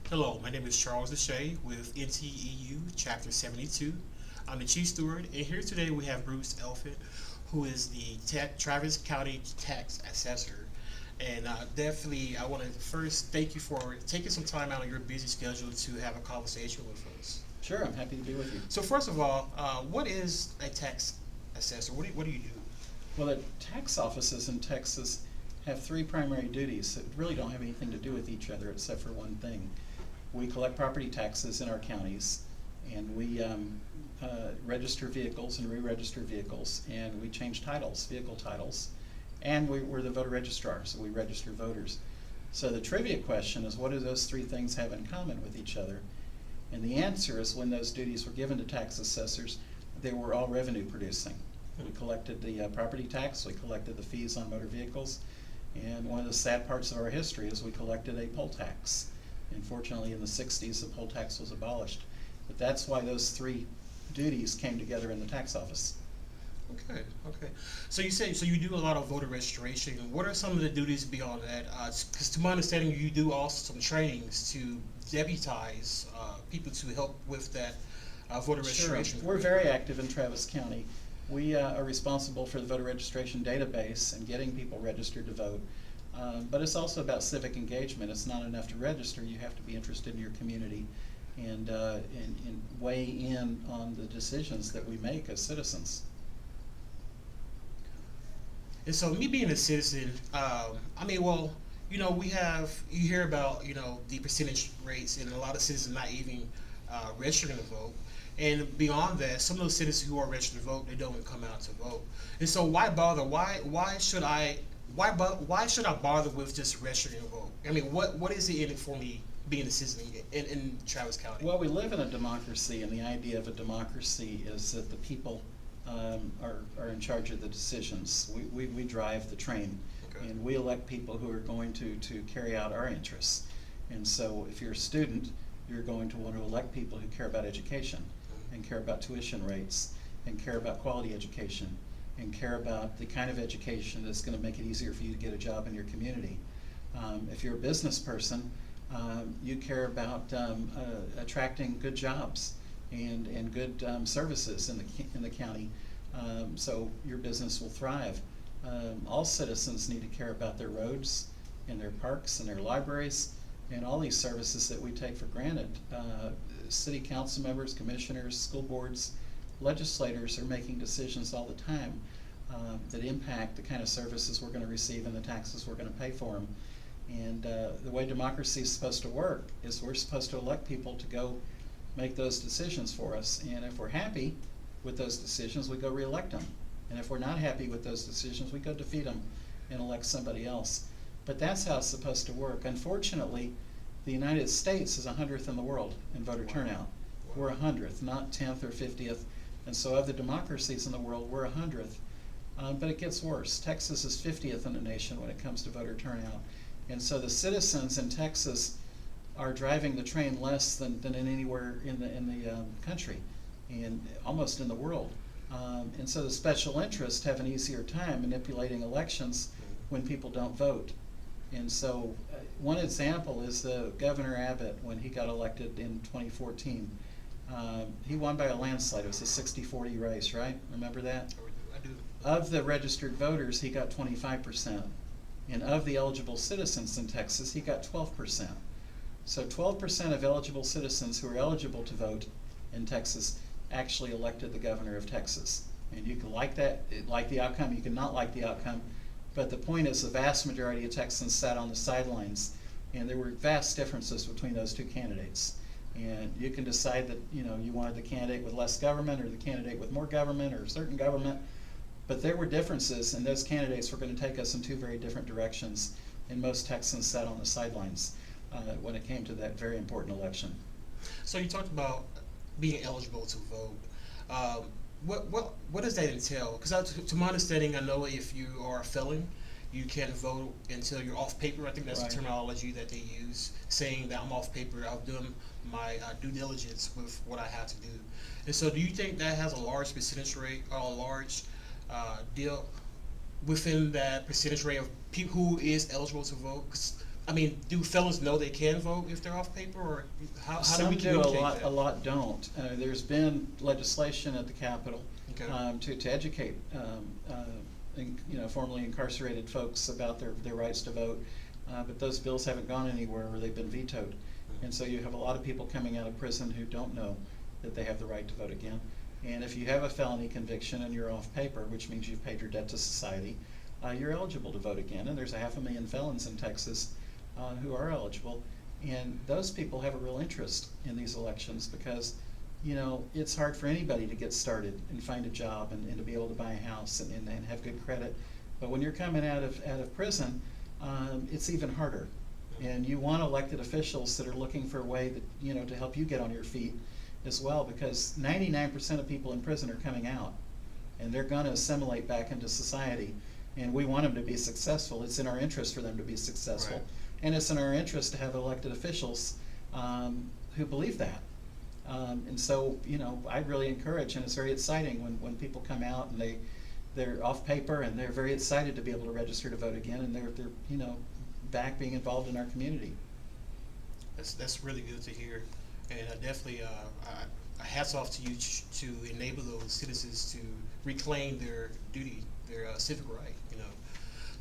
Hello, my name is Charles DeShay with NTEU Chapter 72. I'm the Chief Steward, and here today we have Bruce Elfant, who is the Travis County Tax Assessor. And definitely, I want to first thank you for taking some time out of your busy schedule to have a conversation with us. Sure, I'm happy to be with you. So first of all, what is a tax assessor? What do you do? Well, the tax offices in Texas have three primary duties that really don't have anything to do with each other except for one thing. We collect property taxes in our counties, and we register vehicles and re-register vehicles, and we change titles, vehicle titles, and we're the voter registrar, so we register voters. So the trivia question is, what do those three things have in common with each other? And the answer is, when those duties were given to tax assessors, they were all revenue producing. We collected the property tax, we collected the fees on motor vehicles, and one of the sad parts of our history is we collected a poll tax. Unfortunately, in the 60s, the poll tax was abolished. But that's why those three duties came together in the tax office. Okay. So you do a lot of voter registration. What are some of the duties beyond that? Because to my understanding, you do also some trainings to deputize people to help with that voter registration. Sure. We're very active in Travis County. We are responsible for the voter registration database and getting people registered to vote. But it's also about civic engagement. It's not enough to register. You have to be interested in your community and weigh in on the decisions that we make as citizens. And so, me being a citizen, you hear about, the percentage rates, and a lot of citizens not even registering to vote. And beyond that, some of those citizens who are registered to vote, they don't even come out to vote. And so, why bother? Why should I bother with just registering to vote? I mean, what is it in it for me being a citizen in Travis County? Well, we live in a democracy, and the idea of a democracy is that the people are in charge of the decisions. We drive the train, Okay. and we elect people who are going to carry out our interests. And so if you're a student, you're going to want to elect people who care about education, and care about tuition rates, and care about quality education, and care about the kind of education that's going to make it easier for you to get a job in your community. If you're a business person, you care about attracting good jobs and good services in the county, so your business will thrive. All citizens need to care about their roads and their parks and their libraries and all these services that we take for granted. City council members, commissioners, school boards, legislators are making decisions all the time that impact the kind of services we're going to receive and the taxes we're going to pay for them. And the way democracy is supposed to work is we're supposed to elect people to go make those decisions for us. And if we're happy with those decisions, we go re-elect them. And if we're not happy with those decisions, we go defeat them and elect somebody else. But that's how it's supposed to work. Unfortunately, the United States is 100th in the world in voter turnout. We're 100th, not 10th or 50th. And so of the democracies in the world, we're 100th. But it gets worse. Texas is 50th in the nation when it comes to voter turnout. And so the citizens in Texas are driving the train less than in anywhere in the country, and almost in the world. And so the special interests have an easier time manipulating elections when people don't vote. And so one example is the Governor Abbott, when he got elected in 2014. He won by a landslide. It was a 60-40 race, right? Remember that? I do. Of the registered voters, he got 25%. And of the eligible citizens in Texas, he got 12%. So 12% of eligible citizens who are eligible to vote in Texas actually elected the governor of Texas. And you can like the outcome, you can not like the outcome, but the point is the vast majority of Texans sat on the sidelines, and there were vast differences between those two candidates. And you can decide that you wanted the candidate with less government or the candidate with more government or certain government, but there were differences, and those candidates were going to take us in two very different directions, and most Texans sat on the sidelines when it came to that very important election. So you talked about being eligible to vote. What does that entail? Because to my understanding, I know if you are a felon, you can't vote until you're off paper. I think that's Right. the terminology that they use, saying that I'm off paper. I've done my due diligence with what I have to do. And so, do you think that has a large percentage rate or a large deal within that percentage rate of people who is eligible to vote? 'Cause I mean, do felons know they can vote if they're off paper, or how do Some we do, communicate that? a lot don't. There's been legislation at the Capitol Okay. to educate, formerly incarcerated folks about their rights to vote. But those bills haven't gone anywhere, or they've been vetoed. And so you have a lot of people coming out of prison who don't know that they have the right to vote again. And if you have a felony conviction and you're off paper, which means you've paid your debt to society, you're eligible to vote again. And there's 500,000 felons in Texas who are eligible. And those people have a real interest in these elections because, it's hard for anybody to get started and find a job and to be able to buy a house and have good credit. But when you're coming out of prison, it's even harder. And you want elected officials that are looking for a way that, to help you get on your feet as well, because 99% of people in prison are coming out and they're going to assimilate back into society. And we want them to be successful. It's in our interest for them to be successful. Right. And it's in our interest to have elected officials who believe that. And so, I really encourage, and it's very exciting when people come out and they're off paper and they're very excited to be able to register to vote again, and they're back being involved in our community. That's really good to hear, and definitely hats off to you to enable those citizens to reclaim their duty, their civic right.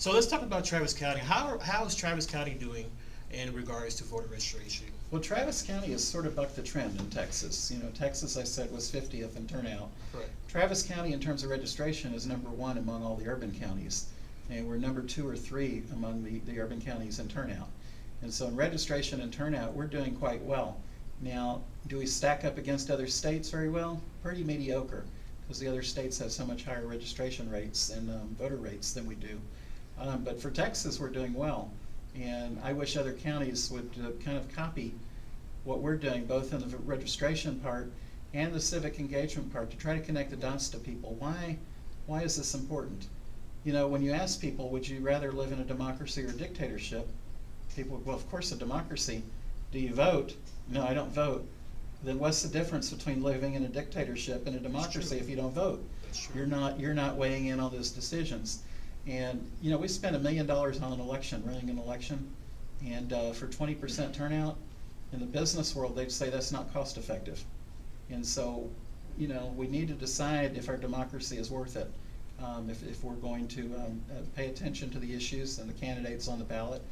So let's talk about Travis County. How is Travis County doing in regards to voter registration? Well, Travis County has sort of bucked the trend in Texas. Texas, I said, was 50th in turnout. Correct. Travis County, in terms of registration, is #1 among all the urban counties. And we're number 2 or 3 among the urban counties in turnout. And so in registration and turnout, we're doing quite well. Now, do we stack up against other states very well? Pretty mediocre, because the other states have so much higher registration rates and voter rates than we do. But for Texas, we're doing well. And I wish other counties would kind of copy what we're doing, both in the registration part and the civic engagement part, to try to connect the dots to people. Why is this important? When you ask people, would you rather live in a democracy or a dictatorship? People, well, of course a democracy. Do you vote? No, I don't vote. Then what's the difference between living in a dictatorship and a democracy if you don't vote? That's true. You're not weighing in on those decisions. And we spent $1 million on an election, running an election, and for 20% turnout, in the business world, they'd say that's not cost effective. And so, we need to decide if our democracy is worth it. If we're going to pay attention to the issues and the candidates on the ballot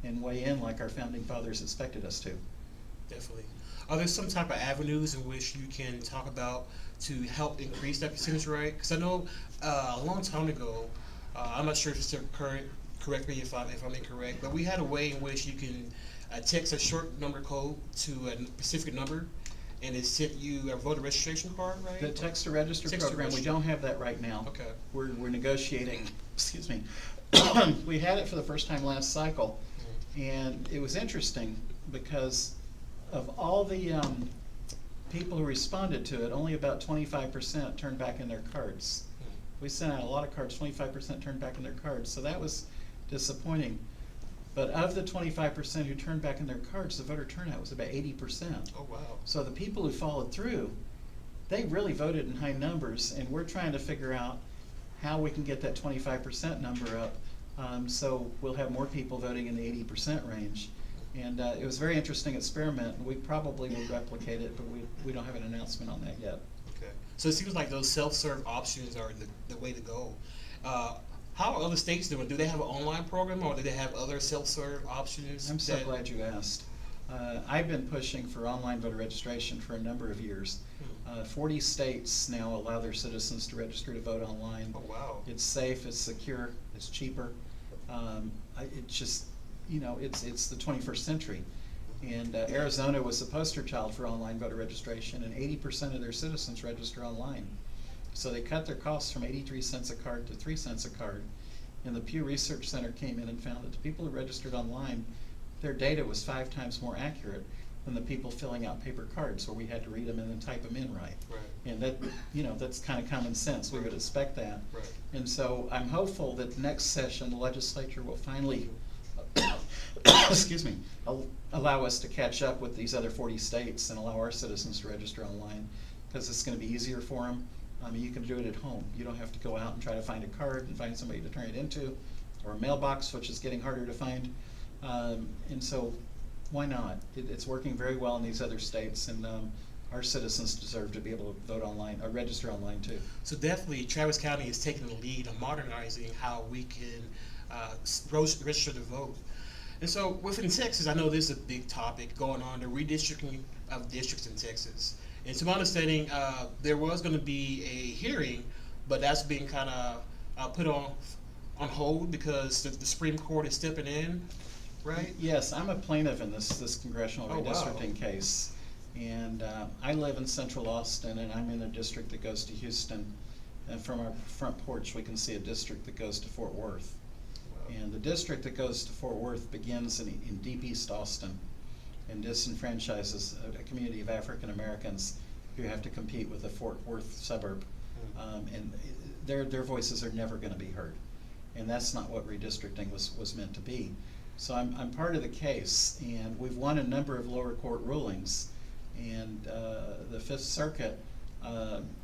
and weigh in like our founding fathers expected us to. Definitely. Are there some type of avenues in which you can talk about to help increase that percentage rate? Because I know a long time ago, I'm not sure if it's still current. Correct me if I'm incorrect, but we had a way in which you can text a short number code to a specific number, and it sent you a voter registration card, right? The text to register Text to program, we register. don't have that right now. Okay. We're negotiating, excuse me. We had it for the first time last cycle, and it was interesting because of all the people who responded to it, only about 25% turned back in their cards. We sent out a lot of cards, 25% turned back in their cards, so that was disappointing. But of the 25% who turned back in their cards, the voter turnout was about 80%. Oh, wow. So the people who followed through, they really voted in high numbers, and we're trying to figure out how we can get that 25% number up, so we'll have more people voting in the 80% range. And it was a very interesting experiment. We probably will replicate it, but we don't have an announcement on that yet. Okay. So it seems like those self-serve options are the way to go. How are other states doing? Do they have an online program, or do they have other self-serve options? I'm so glad you asked. I've been pushing for online voter registration for a number of years. 40 states now allow their citizens to register to vote online. Oh, wow. It's safe, it's secure, it's cheaper. It's just, it's the 21st century. And Arizona was the poster child for online voter registration, and 80% of their citizens register online. So they cut their costs from 83 cents a card to 3 cents a card. And the Pew Research Center came in and found that the people who registered online, their data was 5 times more accurate than the people filling out paper cards where we had to read them and then type them in right. And that, that's kind of common sense. We would expect that. Right. And so I'm hopeful that next session the legislature will finally, excuse me, allow us to catch up with these other 40 states and allow our citizens to register online, because it's going to be easier for them. You can do it at home. You don't have to go out and try to find a card and find somebody to turn it into, or a mailbox, which is getting harder to find. And so, why not? It's working very well in these other states, and our citizens deserve to be able to vote online, or register online too. So definitely, Travis County is taking the lead on modernizing how we can register to vote. And so within Texas, I know this is a big topic going on, the redistricting of districts in Texas. And to my understanding, there was going to be a hearing, but that's being kind of put on hold because the Supreme Court is stepping in, right? Yes, I'm a plaintiff in this congressional Oh, wow. redistricting case. And I live in central Austin, and I'm in a district that goes to Houston. And from our front porch, we can see a district that goes to Fort Worth. Wow. And the district that goes to Fort Worth begins in deep East Austin and disenfranchises a community of African Americans who have to compete with the Fort Worth suburb. And their voices are never going to be heard. And that's not what redistricting was meant to be. So I'm part of the case, and we've won a number of lower court rulings. And the Fifth Circuit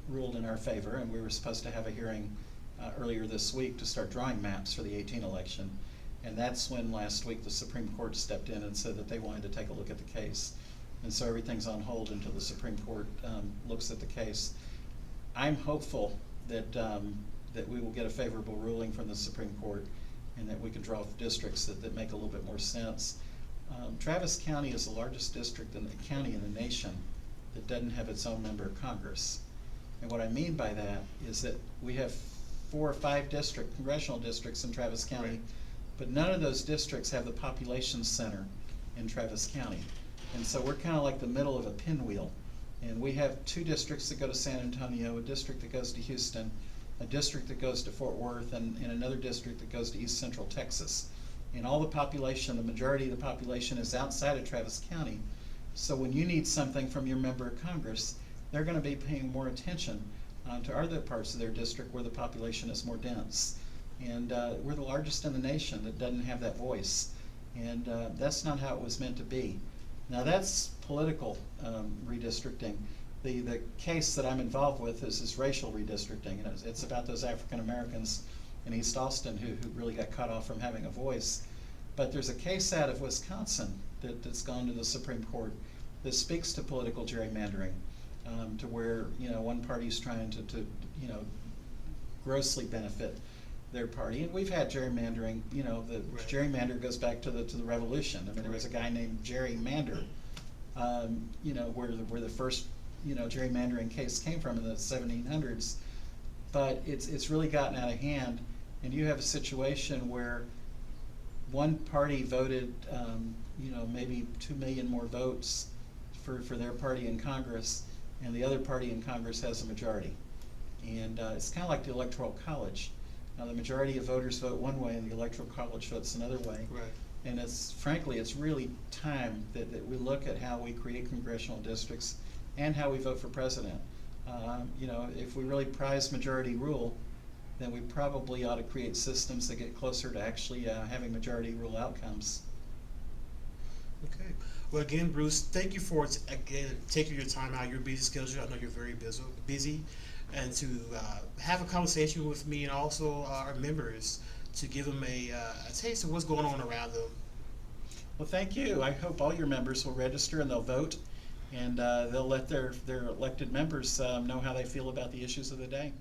ruled in our favor, and we were supposed to have a hearing earlier this week to start drawing maps for the 2018 election. And that's when last week the Supreme Court stepped in and said that they wanted to take a look at the case. And so everything's on hold until the Supreme Court looks at the case. I'm hopeful that that we will get a favorable ruling from the Supreme Court, and that we can draw districts that make a little bit more sense. Travis County is the largest district in the county in the nation that doesn't have its own member of Congress. And what I mean by that is that we have 4 or 5 congressional districts in Travis County, Right. but none of those districts have the population center in Travis County. And so we're kind of like the middle of a pinwheel. And we have 2 districts that go to San Antonio, a district that goes to Houston, a district that goes to Fort Worth, and another district that goes to East Central Texas. And all the population, the majority of the population is outside of Travis County. So when you need something from your member of Congress, they're going to be paying more attention to other parts of their district where the population is more dense. And we're the largest in the nation that doesn't have that voice. And that's not how it was meant to be. Now that's political redistricting. The case that I'm involved with is racial redistricting. And it's about those African Americans in East Austin who really got cut off from having a voice. But there's a case out of Wisconsin that's gone to the Supreme Court that speaks to political gerrymandering, to where one party's trying to grossly benefit their party. And we've had gerrymandering. The Right. gerrymander goes back to the Revolution. I mean, there was a guy named Jerry Mander, where the first gerrymandering case came from in the 1700s. But it's really gotten out of hand, and you have a situation where one party voted maybe 2 million more votes for their party in Congress, and the other party in Congress has a majority. And it's kind of like the Electoral College. Now the majority of voters vote one way, and the Electoral College votes another way. Right. And it's really time that we look at how we create congressional districts and how we vote for president. If we really prize majority rule, then we probably ought to create systems that get closer to actually having majority rule outcomes. Okay. Well, again, Bruce, thank you for taking your time out of your busy schedule. I know you're very busy, and to have a conversation with me and also our members to give them a taste of what's going on around them. Well, thank you. I hope all your members will register and they'll vote, and they'll let their elected members know how they feel about the issues of the day.